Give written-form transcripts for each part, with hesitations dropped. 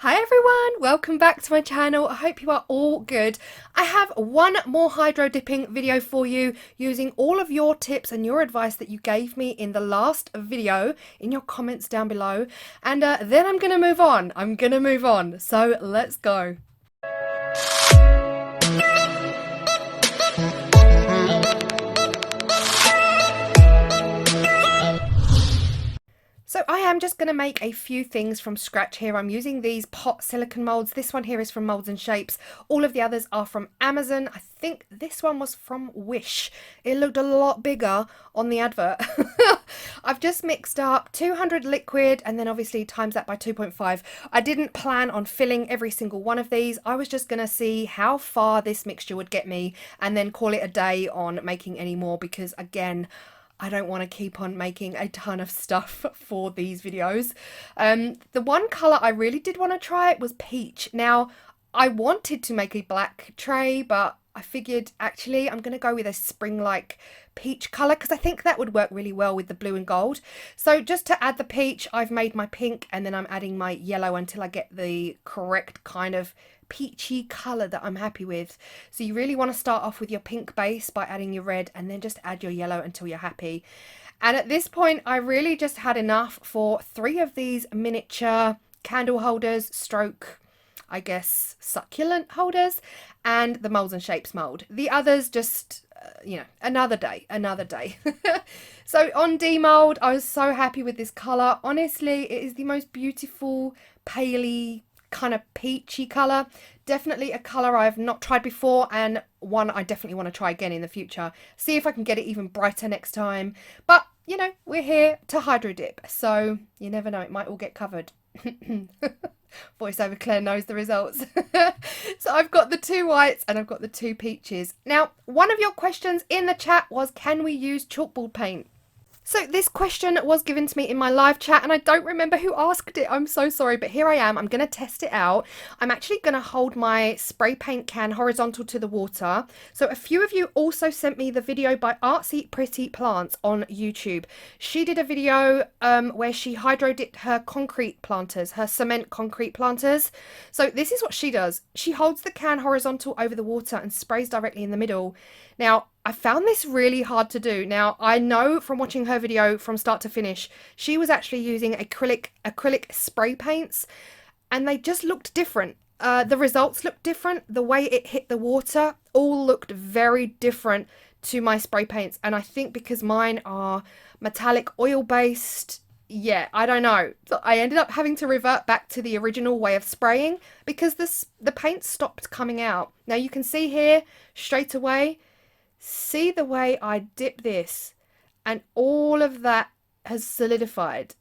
Hi everyone, welcome back to my channel. I hope you are all good. I have one more hydro dipping video for you using all of your tips and your advice that you gave me in the last video in your comments down below. And then I'm going to move on. So let's go. So I am just going to make a few things from scratch here. I'm using these pot silicone molds. This one here is from Moulds and Shapes. All of the others are from Amazon. I think this one was from Wish. It looked a lot bigger on the advert. I've just mixed up 200 liquid and then obviously times that by 2.5. I didn't plan on filling every single one of these. I was just going to see how far this mixture would get me and then call it a day on making any more because again, I don't want to keep on making a ton of stuff for these videos. The one colour I really did want to try was peach. Now, I wanted to make a black tray, but I figured actually I'm going to go with a spring-like peach colour because I think that would work really well with the blue and gold. So just to add the peach, I've made my pink and then I'm adding my yellow until I get the correct kind of peachy colour that I'm happy with. So you really want to start off with your pink base by adding your red and then just add your yellow until you're happy. And at this point I really just had enough for 3 of these miniature candle holders stroke I guess succulent holders and the Moulds and Shapes mold. The others just you know, another day. So on demold, I was so happy with this colour. Honestly, it is the most beautiful paley kind of peachy colour. Definitely a colour I've not tried before and one I definitely want to try again in the future. See if I can get it even brighter next time. But, you know, we're here to hydro dip, so you never know, it might all get covered. Voiceover Claire knows the results. So I've got the 2 whites and I've got the 2 peaches. Now, one of your questions in the chat was, can we use chalkboard paint? So this question was given to me in my live chat and I don't remember who asked it. I'm so sorry, but here I am. I'm going to test it out. I'm actually going to hold my spray paint can horizontal to the water. So a few of you also sent me the video by Artsy Pretty Plants on YouTube. She did a video where she hydro dipped her concrete planters, her cement concrete planters. So this is what she does. She holds the can horizontal over the water and sprays directly in the middle. Now, I found this really hard to do. Now, I know from watching her video from start to finish, she was actually using acrylic spray paints and they just looked different. The results looked different. The way it hit the water all looked very different to my spray paints. And I think because mine are metallic oil based, yeah, I don't know. So I ended up having to revert back to the original way of spraying because the paint stopped coming out. Now you can see here straight away, see the way I dip this and all of that has solidified.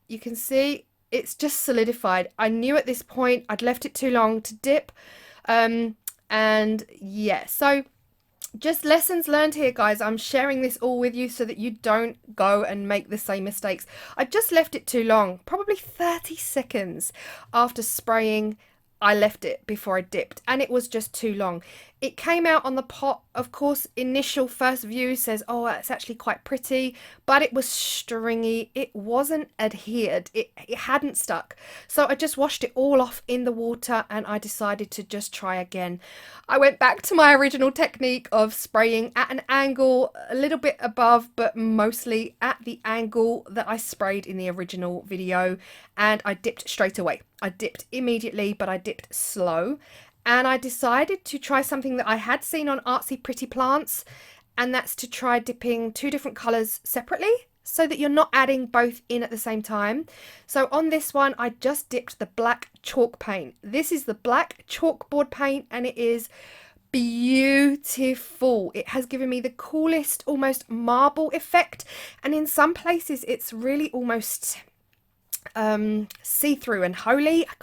You can see it's just solidified. I knew at this point I'd left it too long to dip. And yeah, so just lessons learned here, guys. I'm sharing this all with you so that you don't go and make the same mistakes. I just left it too long, probably 30 seconds after spraying. I left it before I dipped and it was just too long. It came out on the pot. Of course, initial first view says, oh, that's actually quite pretty, but it was stringy. It wasn't adhered. It hadn't stuck. So I just washed it all off in the water and I decided to just try again. I went back to my original technique of spraying at an angle, a little bit above, but mostly at the angle that I sprayed in the original video, and I dipped straight away. I dipped immediately, but I dipped slow. And I decided to try something that I had seen on Artsy Pretty Plants, and that's to try dipping 2 different colours separately so that you're not adding both in at the same time. So on this one, I just dipped the black chalk paint. This is the black chalkboard paint and it is beautiful. It has given me the coolest, almost marble effect. And in some places, it's really almost see-through and holy. I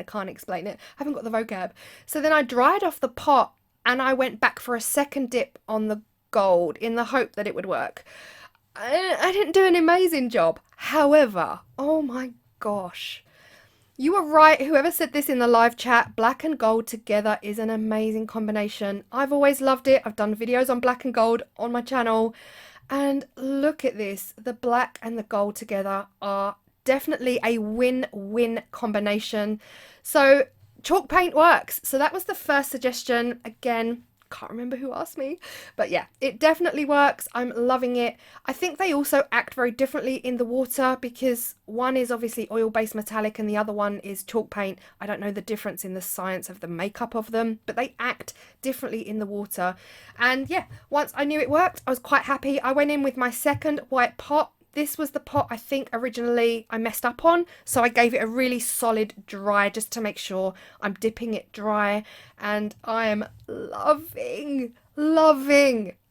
can't explain it. I haven't got the vocab. So then I dried off the pot and I went back for a second dip on the gold in the hope that it would work. I didn't do an amazing job. However, oh my gosh, you were right. Whoever said this in the live chat, black and gold together is an amazing combination. I've always loved it. I've done videos on black and gold on my channel. And look at this. The black and the gold together are definitely a win-win combination. So chalk paint works. So that was the first suggestion. Again, can't remember who asked me, but yeah, it definitely works. I'm loving it. I think they also act very differently in the water because one is obviously oil-based metallic and the other one is chalk paint. I don't know the difference in the science of the makeup of them, but they act differently in the water. And yeah, once I knew it worked, I was quite happy. I went in with my second white pot. This was the pot I think originally I messed up on, so I gave it a really solid dry just to make sure I'm dipping it dry, and I am loving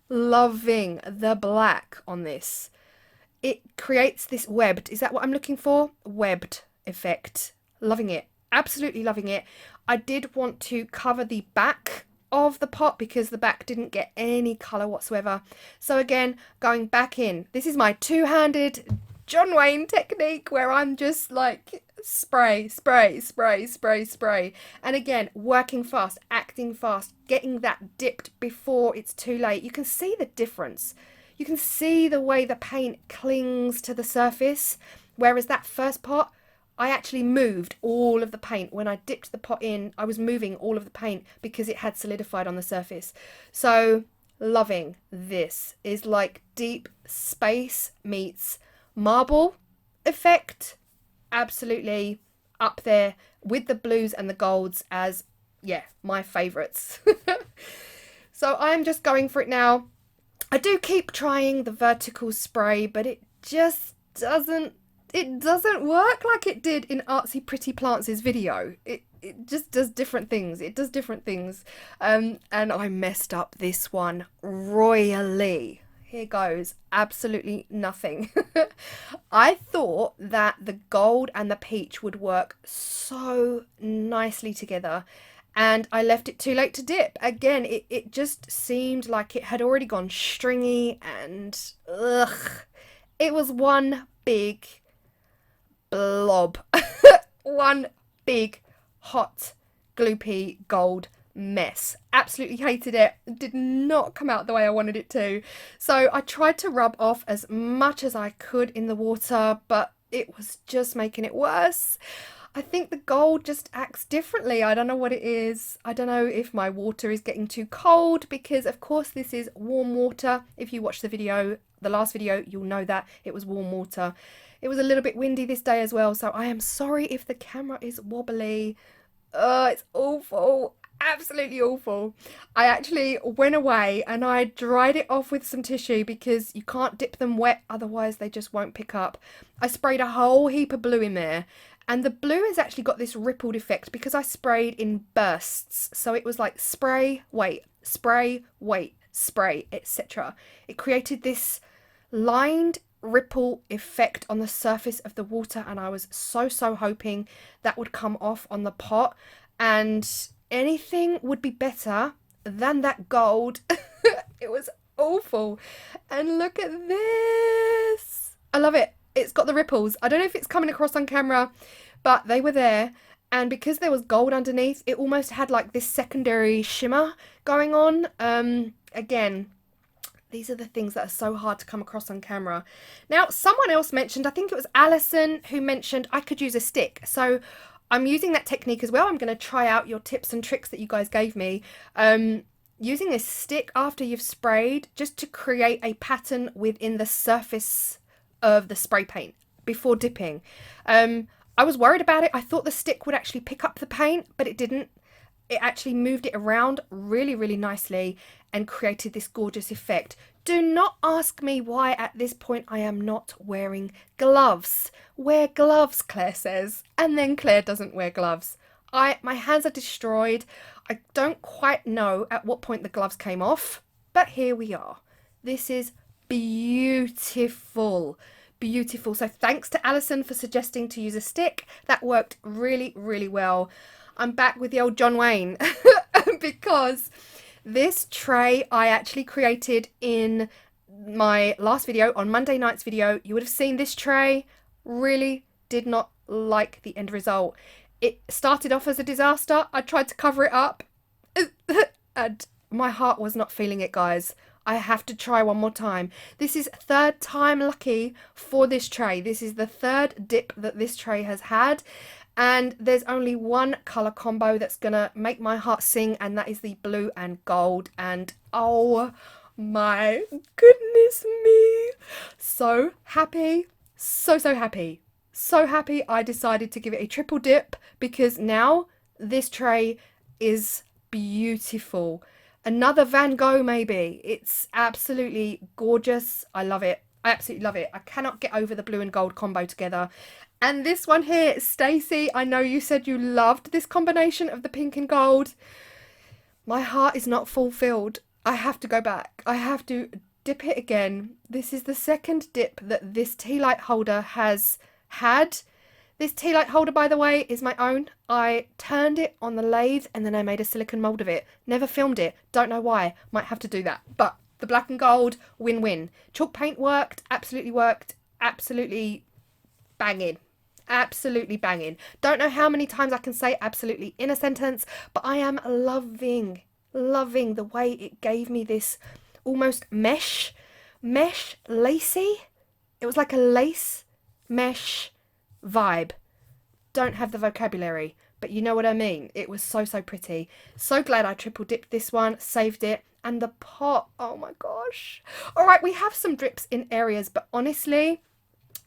the black on this. It creates this webbed, is that what I'm looking for? Webbed effect. Loving it. Absolutely loving it. I did want to cover the back of the pot because the back didn't get any colour whatsoever. So again, going back in, this is my two-handed John Wayne technique where I'm just like spray, and again working fast, acting fast, getting that dipped before it's too late. You can see the difference. You can see the way the paint clings to the surface, whereas that first pot, I actually moved all of the paint. When I dipped the pot in, I was moving all of the paint because it had solidified on the surface. So loving this. Is like deep space meets marble effect. Absolutely up there with the blues and the golds as, yeah, my favourites. So I'm just going for it now. I do keep trying the vertical spray, but it just doesn't work like it did in Artsy Pretty Plants' video. It just does different things. It does different things. And I messed up this one royally. Here goes. Absolutely nothing. I thought that the gold and the peach would work so nicely together, and I left it too late to dip. Again, it just seemed like it had already gone stringy, and ugh. It was one big blob. One big hot gloopy gold mess. Absolutely hated it. Did not come out the way I wanted it to. So I tried to rub off as much as I could in the water, but it was just making it worse. I think the gold just acts differently. I don't know what it is. I don't know if my water is getting too cold, because of course this is warm water. If you watch the video, the last video, you'll know that it was warm water. It was a little bit windy this day as well, so I am sorry if the camera is wobbly. It's awful. Absolutely awful. I actually went away and I dried it off with some tissue because you can't dip them wet, otherwise they just won't pick up. I sprayed a whole heap of blue in there, and the blue has actually got this rippled effect because I sprayed in bursts. So it was like spray, wait, spray, wait, spray, etc. It created this lined ripple effect on the surface of the water, and I was so hoping that would come off on the pot and anything would be better than that gold. It was awful. And look at this. I love it. It's got the ripples. I don't know if it's coming across on camera, but they were there, and because there was gold underneath, it almost had like this secondary shimmer going on. Again, these are the things that are so hard to come across on camera. Now, someone else mentioned, I think it was Alison, who mentioned I could use a stick. So I'm using that technique as well. I'm going to try out your tips and tricks that you guys gave me. Using a stick after you've sprayed, just to create a pattern within the surface of the spray paint before dipping. I was worried about it. I thought the stick would actually pick up the paint, but it didn't. It actually moved it around really nicely and created this gorgeous effect. Do not ask me why at this point I am not wearing gloves. Wear gloves, Claire says. And then Claire doesn't wear gloves. My hands are destroyed. I don't quite know at what point the gloves came off, but here we are. This is beautiful. Beautiful. So thanks to Alison for suggesting to use a stick. That worked really well. I'm back with the old John Wayne because this tray I actually created in my last video, on Monday night's video. You would have seen this tray. Really did not like the end result. It started off as a disaster. I tried to cover it up and my heart was not feeling it, guys. I have to try one more time. This is third time lucky for this tray. This is the third dip that this tray has had. And there's only one colour combo that's going to make my heart sing, and that is the blue and gold. And oh my goodness me. So happy. So happy. So happy I decided to give it a triple dip, because now this tray is beautiful. Another Van Gogh maybe. It's absolutely gorgeous. I love it. I absolutely love it. I cannot get over the blue and gold combo together. And this one here, Stacey, I know you said you loved this combination of the pink and gold. My heart is not fulfilled. I have to go back. I have to dip it again. This is the second dip that this tea light holder has had. This tea light holder, by the way, is my own. I turned it on the lathe and then I made a silicone mould of it. Never filmed it. Don't know why. Might have to do that. But the black and gold, win-win. Chalk paint worked. Absolutely banging. Absolutely banging. Don't know how many times I can say absolutely in a sentence, but I am loving the way it gave me this almost mesh lacy. It was like a lace mesh vibe. Don't have the vocabulary, but you know what I mean. It was so pretty. So glad I triple dipped this one, saved it. And the pot, oh my gosh. All right, we have some drips in areas, but honestly,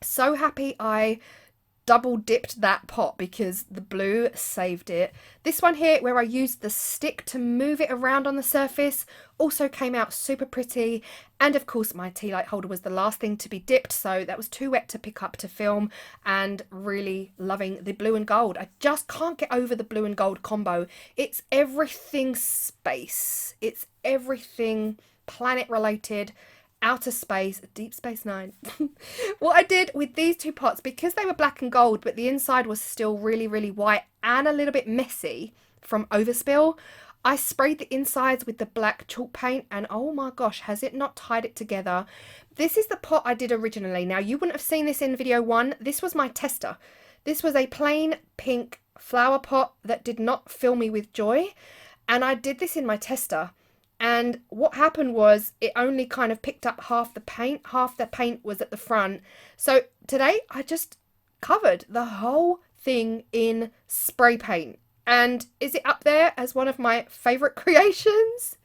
so happy I double dipped that pot because the blue saved it. This one here, where I used the stick to move it around on the surface, also came out super pretty. And of course my tea light holder was the last thing to be dipped, so that was too wet to pick up to film. And really loving the blue and gold. I just can't get over the blue and gold combo. It's everything space. It's everything planet related. Outer space, Deep Space Nine. What I did with these two pots, because they were black and gold, but the inside was still really white and a little bit messy from overspill, I sprayed the insides with the black chalk paint, and oh my gosh, has it not tied it together. This is the pot I did originally. Now, you wouldn't have seen this in video 1. This was my tester. This was a plain pink flower pot that did not fill me with joy, and I did this in my tester. And what happened was it only kind of picked up half the paint. Half the paint was at the front. So today I just covered the whole thing in spray paint. And is it up there as one of my favourite creations?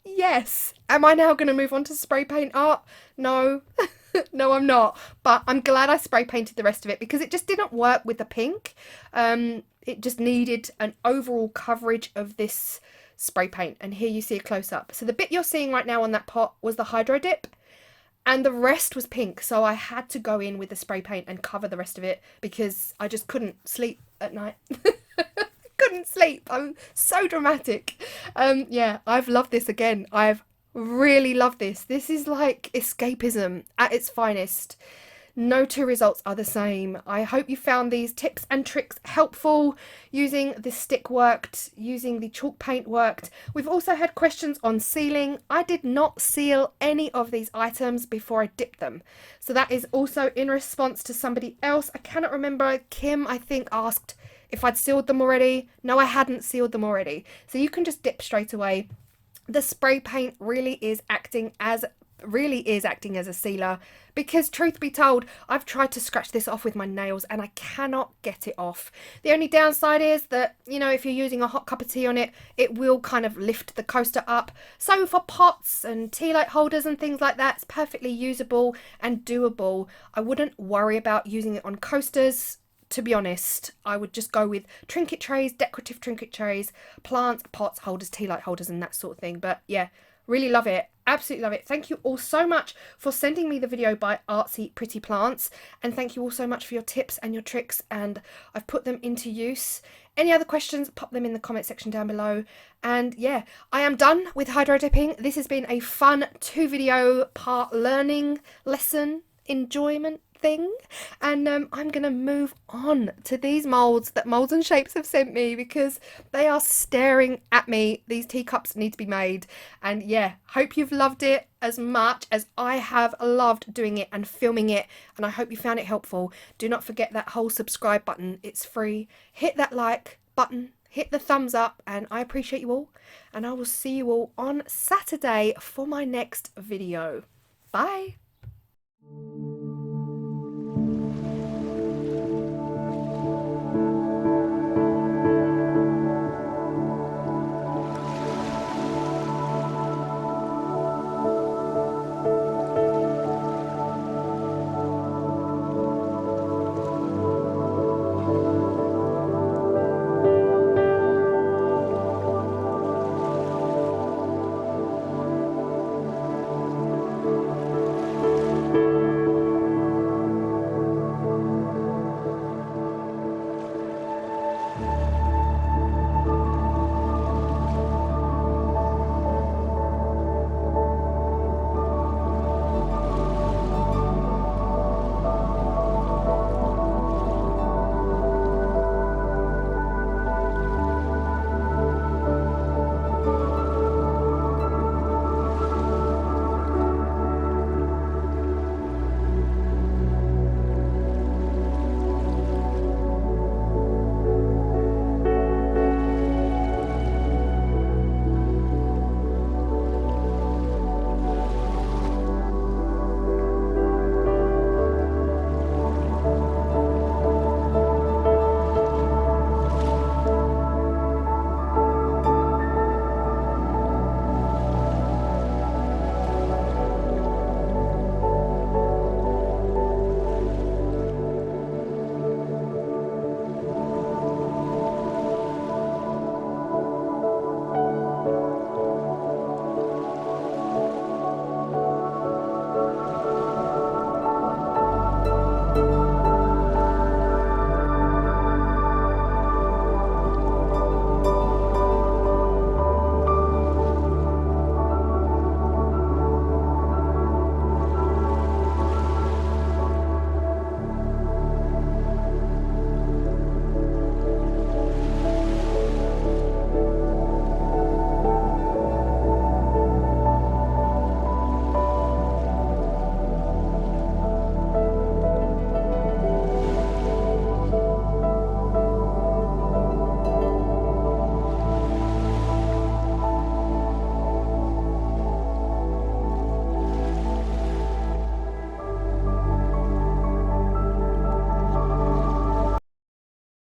Yes. Am I now going to move on to spray paint art? No. No, I'm not. But I'm glad I spray painted the rest of it, because it just didn't work with the pink. It just needed an overall coverage of this spray paint, and here you see a close-up. So the bit you're seeing right now on that pot was the Hydro Dip, and the rest was pink, so I had to go in with the spray paint and cover the rest of it because I just couldn't sleep at night. Couldn't sleep. I'm so dramatic. Yeah, I've loved this again. I've really loved this. This is like escapism at its finest. No two results are the same. I hope you found these tips and tricks helpful. Using the stick worked, using the chalk paint worked. We've also had questions on sealing. I did not seal any of these items before I dipped them. So that is also in response to somebody else. I cannot remember. Kim, I think, asked if I'd sealed them already. No, I hadn't sealed them already. So you can just dip straight away. The spray paint really is acting as a sealer, because truth be told, I've tried to scratch this off with my nails and I cannot get it off. The only downside is that, you know, if you're using a hot cup of tea on it, it will kind of lift the coaster up. So for pots and tea light holders and things like that, it's perfectly usable and doable. I wouldn't worry about using it on coasters. To be honest, I would just go with trinket trays, decorative trinket trays, plants, pots, holders, tea light holders and that sort of thing. But yeah, really love it. Absolutely love it. Thank you all so much for sending me the video by Artsy Pretty Plants, and thank you all so much for your tips and your tricks, and I've put them into use. Any other questions, pop them in the comment section down below. And yeah, I am done with hydro dipping. This has been a fun 2-video part learning lesson enjoyment thing, and I'm gonna move on to these molds that Molds and Shapes have sent me, because they are staring at me. These teacups need to be made, and yeah, hope you've loved it as much as I have loved doing it and filming it, and I hope you found it helpful. Do not forget that whole subscribe button. It's free. Hit that like button, hit the thumbs up, and I appreciate you all, and I will see you all on Saturday for my next video. Bye!